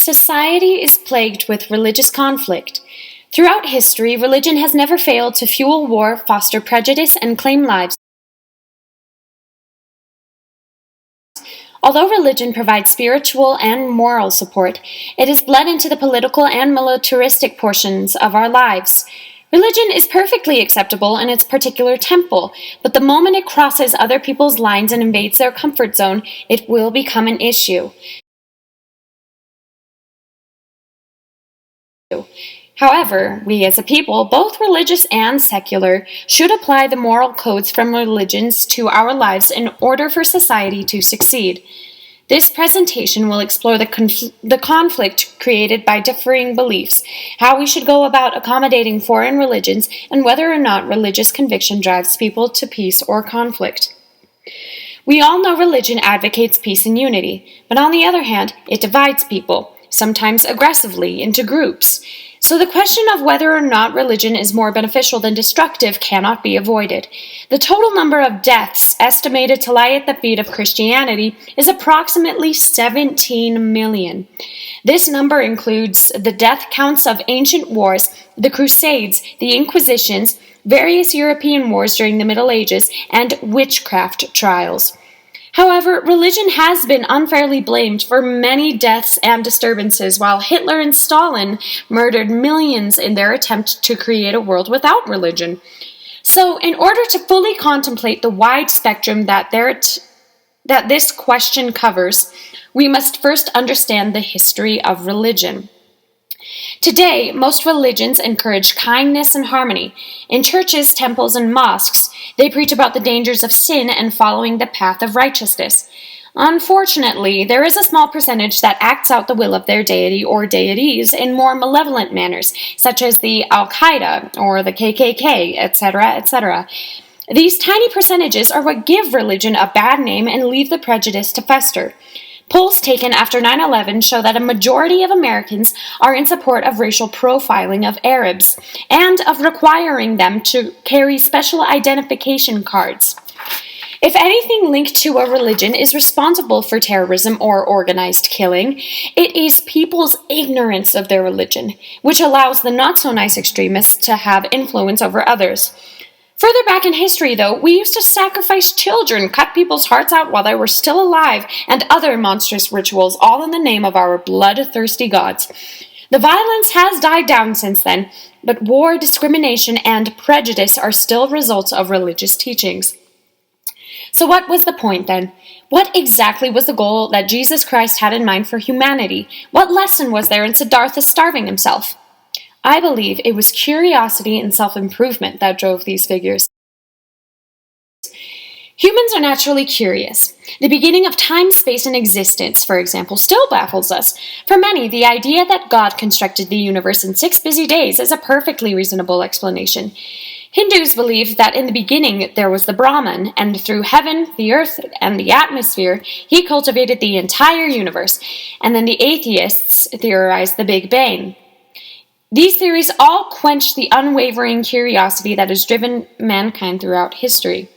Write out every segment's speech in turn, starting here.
Society is plagued with religious conflict. Throughout history, religion has never failed to fuel war, foster prejudice, and claim lives. Although religion provides spiritual and moral support, it is bled into the political and militaristic portions of our lives. Religion is perfectly acceptable in its particular temple, but the moment it crosses other people's lines and invades their comfort zone, it will become an issue. However, we as a people, both religious and secular, should apply the moral codes from religions to our lives in order for society to succeed. This presentation will explore the conflict created by differing beliefs, how we should go about accommodating foreign religions, and whether or not religious conviction drives people to peace or conflict. We all know religion advocates peace and unity, but on the other hand, it divides people, sometimes aggressively, into groups. So the question of whether or not religion is more beneficial than destructive cannot be avoided. The total number of deaths estimated to lie at the feet of Christianity is approximately 17 million. This number includes the death counts of ancient wars, the Crusades, the Inquisitions, various European wars during the Middle Ages, and witchcraft trials. However, religion has been unfairly blamed for many deaths and disturbances, while Hitler and Stalin murdered millions in their attempt to create a world without religion. So, in order to fully contemplate the wide spectrum that this question covers, we must first understand the history of religion. Today, most religions encourage kindness and harmony. In churches, temples, and mosques, they preach about the dangers of sin and following the path of righteousness. Unfortunately, there is a small percentage that acts out the will of their deity or deities in more malevolent manners, such as the Al-Qaeda or the KKK, etc., etc. These tiny percentages are what give religion a bad name and leave the prejudice to fester. Polls taken after 9/11 show that a majority of Americans are in support of racial profiling of Arabs and of requiring them to carry special identification cards. If anything linked to a religion is responsible for terrorism or organized killing, it is people's ignorance of their religion, which allows the not-so-nice extremists to have influence over others. Further back in history, though, we used to sacrifice children, cut people's hearts out while they were still alive, and other monstrous rituals, all in the name of our bloodthirsty gods. The violence has died down since then, but war, discrimination, and prejudice are still results of religious teachings. So what was the point then? What exactly was the goal that Jesus Christ had in mind for humanity? What lesson was there in Siddhartha starving himself? I believe it was curiosity and self-improvement that drove these figures. Humans are naturally curious. The beginning of time, space, and existence, for example, still baffles us. For many, the idea that God constructed the universe in 6 busy days is a perfectly reasonable explanation. Hindus believe that in the beginning there was the Brahman, and through heaven, the earth, and the atmosphere, he cultivated the entire universe. And then the atheists theorized the Big Bang. These theories all quench the unwavering curiosity that has driven mankind throughout history.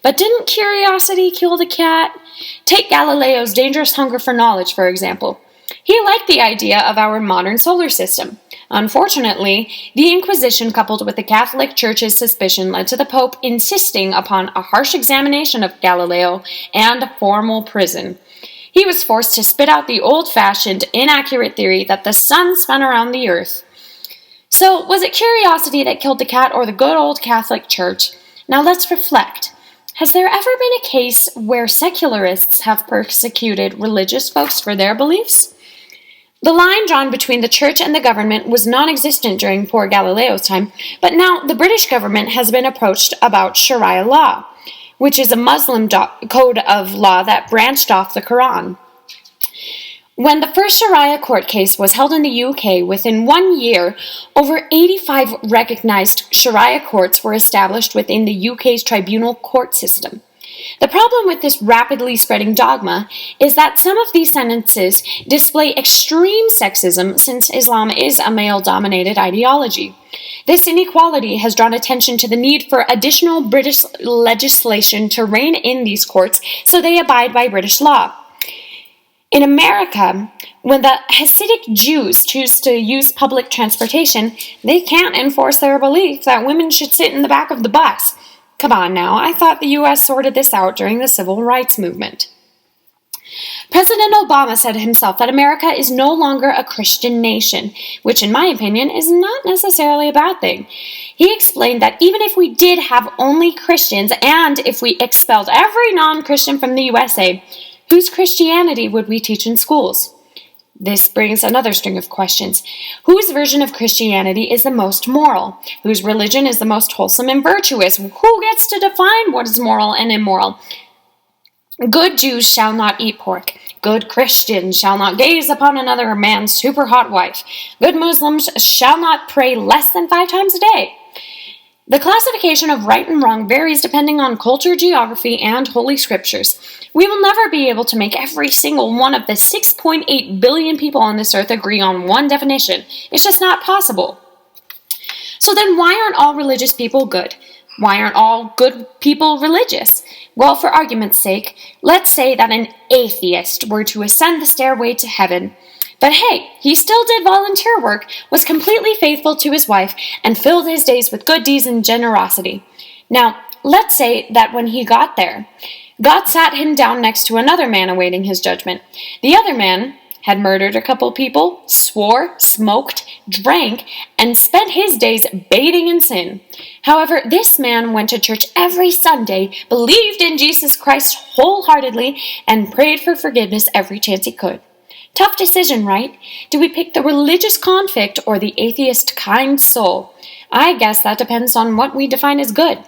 But didn't curiosity kill the cat? Take Galileo's dangerous hunger for knowledge, for example. He liked the idea of our modern solar system. Unfortunately, the Inquisition coupled with the Catholic Church's suspicion led to the Pope insisting upon a harsh examination of Galileo and a formal prison. He was forced to spit out the old-fashioned, inaccurate theory that the sun spun around the earth. So, was it curiosity that killed the cat or the good old Catholic Church? Now let's reflect. Has there ever been a case where secularists have persecuted religious folks for their beliefs? The line drawn between the church and the government was non-existent during poor Galileo's time, but now the British government has been approached about Sharia law, which is a Muslim code of law that branched off the Quran. When the first Sharia court case was held in the UK, within 1 year, over 85 recognized Sharia courts were established within the UK's tribunal court system. The problem with this rapidly spreading dogma is that some of these sentences display extreme sexism since Islam is a male-dominated ideology. This inequality has drawn attention to the need for additional British legislation to rein in these courts so they abide by British law. In America, when the Hasidic Jews choose to use public transportation, they can't enforce their belief that women should sit in the back of the bus. Come on now, I thought the U.S. sorted this out during the Civil Rights Movement. President Obama said himself that America is no longer a Christian nation, which in my opinion is not necessarily a bad thing. He explained that even if we did have only Christians and if we expelled every non-Christian from the USA, whose Christianity would we teach in schools? This brings another string of questions. Whose version of Christianity is the most moral? Whose religion is the most wholesome and virtuous? Who gets to define what is moral and immoral? Good Jews shall not eat pork. Good Christians shall not gaze upon another man's super hot wife. Good Muslims shall not pray less than 5 times a day. The classification of right and wrong varies depending on culture, geography, and holy scriptures. We will never be able to make every single one of the 6.8 billion people on this earth agree on one definition. It's just not possible. So then why aren't all religious people good? Why aren't all good people religious? Well, for argument's sake, let's say that an atheist were to ascend the stairway to heaven. But hey, he still did volunteer work, was completely faithful to his wife, and filled his days with good deeds and generosity. Now, let's say that when he got there, God sat him down next to another man awaiting his judgment. The other man had murdered a couple people, swore, smoked, drank, and spent his days bathing in sin. However, this man went to church every Sunday, believed in Jesus Christ wholeheartedly, and prayed for forgiveness every chance he could. Tough decision, right? Do we pick the religious convict or the atheist kind soul? I guess that depends on what we define as good.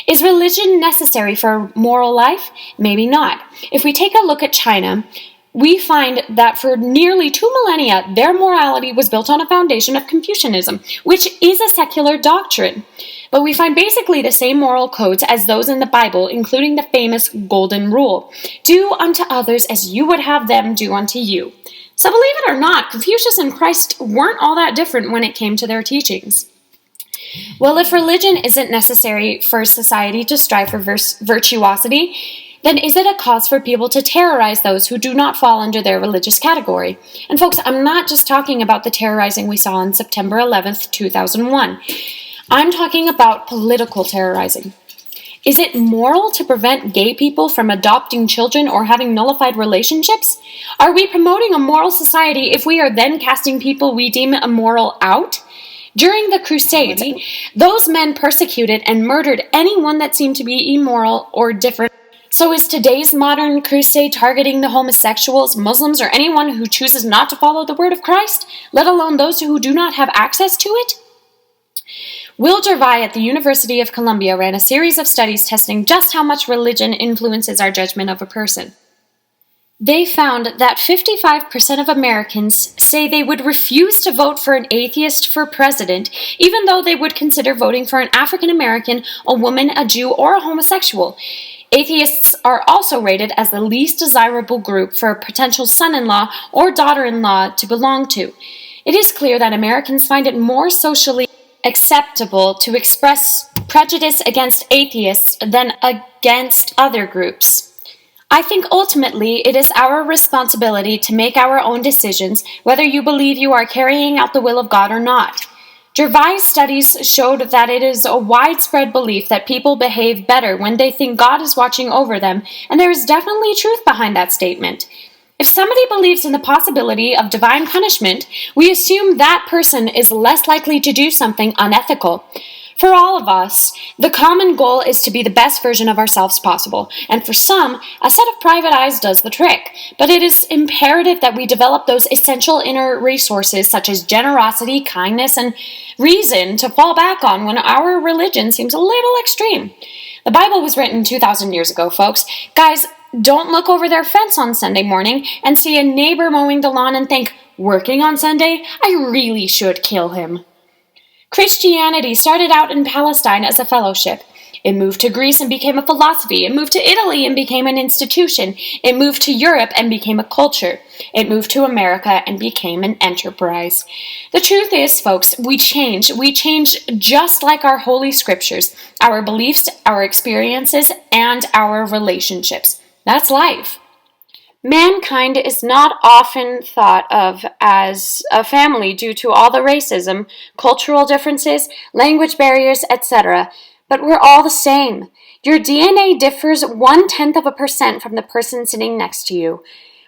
Is religion necessary for moral life? Maybe not. If we take a look at China, we find that for nearly 2 millennia, their morality was built on a foundation of Confucianism, which is a secular doctrine. But we find basically the same moral codes as those in the Bible, including the famous Golden Rule. Do unto others as you would have them do unto you. So believe it or not, Confucius and Christ weren't all that different when it came to their teachings. Well, if religion isn't necessary for society to strive for virtuosity, then is it a cause for people to terrorize those who do not fall under their religious category? And folks, I'm not just talking about the terrorizing we saw on September 11th, 2001. I'm talking about political terrorizing. Is it moral to prevent gay people from adopting children or having nullified relationships? Are we promoting a moral society if we are then casting people we deem immoral out? During the Crusades, those men persecuted and murdered anyone that seemed to be immoral or different. So is today's modern crusade targeting the homosexuals, Muslims, or anyone who chooses not to follow the word of Christ, let alone those who do not have access to it? Will Gervais at the University of Columbia ran a series of studies testing just how much religion influences our judgment of a person. They found that 55% of Americans say they would refuse to vote for an atheist for president, even though they would consider voting for an African American, a woman, a Jew, or a homosexual. Atheists are also rated as the least desirable group for a potential son-in-law or daughter-in-law to belong to. It is clear that Americans find it more socially acceptable to express prejudice against atheists than against other groups. I think ultimately it is our responsibility to make our own decisions, whether you believe you are carrying out the will of God or not. Gervais' studies showed that it is a widespread belief that people behave better when they think God is watching over them, and there is definitely truth behind that statement. If somebody believes in the possibility of divine punishment, we assume that person is less likely to do something unethical. For all of us, the common goal is to be the best version of ourselves possible, and for some, a set of private eyes does the trick. But it is imperative that we develop those essential inner resources such as generosity, kindness, and reason to fall back on when our religion seems a little extreme. The Bible was written 2,000 years ago, folks. Guys, don't look over their fence on Sunday morning and see a neighbor mowing the lawn and think, working on Sunday? I really should kill him. Christianity started out in Palestine as a fellowship. It moved to Greece and became a philosophy. It moved to Italy and became an institution. It moved to Europe and became a culture. It moved to America and became an enterprise. The truth is, folks, we change. We change just like our holy scriptures, our beliefs, our experiences, and our relationships. That's life. Mankind is not often thought of as a family due to all the racism, cultural differences, language barriers, etc., but we're all the same. Your DNA differs 0.1% from the person sitting next to you.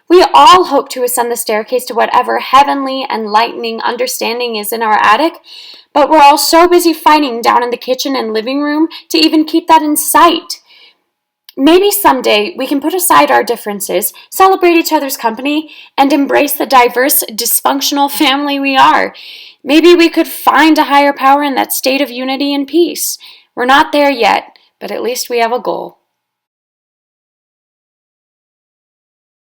We all hope to ascend the staircase to whatever heavenly, enlightening understanding is in our attic, but we're all so busy fighting down in the kitchen and living room to even keep that in sight. Maybe someday we can put aside our differences, celebrate each other's company, and embrace the diverse, dysfunctional family we are. Maybe we could find a higher power in that state of unity and peace. We're not there yet, but at least we have a goal.